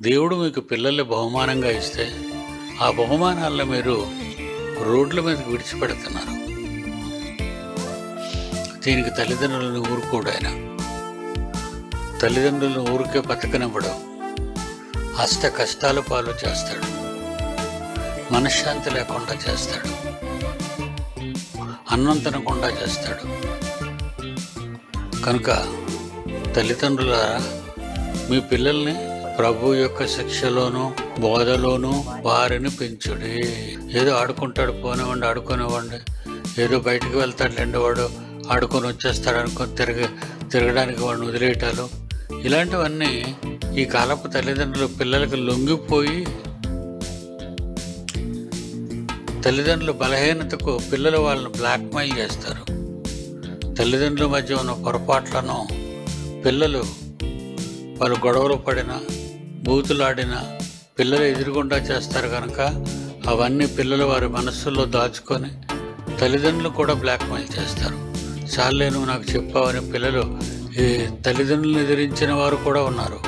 దేవుడు మీకు పిల్లల్ని బహుమానంగా ఇస్తే ఆ బహుమానాలను మీరు రోడ్ల మీదకి విడిచిపెడుతున్నారు. దీనికి తల్లిదండ్రులను ఊరుకోడు ఆయన. తల్లిదండ్రులను ఊరికే బతకనివ్వడం, అష్ట కష్టాల పాలు చేస్తాడు, మనశ్శాంతి లేకుండా చేస్తాడు, అన్నం తినకుండా చేస్తాడు. కనుక తల్లిదండ్రులారా, మీ పిల్లల్ని ప్రభు యొక్క శిక్షలోనూ బోధలోనూ వారిని పెంచుడి. ఏదో ఆడుకుంటాడు, పోనివ్వండి, ఆడుకునివ్వండి. ఏదో బయటికి వెళ్తాడు వాడు, ఆడుకొని వచ్చేస్తాడు అనుకొని తిరగడానికి వాడిని వదిలేయటాలు, ఇలాంటివన్నీ ఈ కాలపు తల్లిదండ్రులు పిల్లలకు లొంగిపోయి తల్లిదండ్రుల బలహీనతకు పిల్లలు వాళ్ళని బ్లాక్మెయిల్ చేస్తారు. తల్లిదండ్రుల మధ్య ఉన్న పొరపాట్లను పిల్లలు వాళ్ళు గొడవలు పడినా బూతులాడినా పిల్లలు ఎదురుగుండా చేస్తారు. కనుక అవన్నీ పిల్లలు వారి మనస్సుల్లో దాచుకొని తల్లిదండ్రులు కూడా బ్లాక్మెయిల్ చేస్తారు. చాలే నువ్వు నాకు చెప్పావని పిల్లలు ఈ తల్లిదండ్రులను ఎదిరించిన వారు కూడా ఉన్నారు.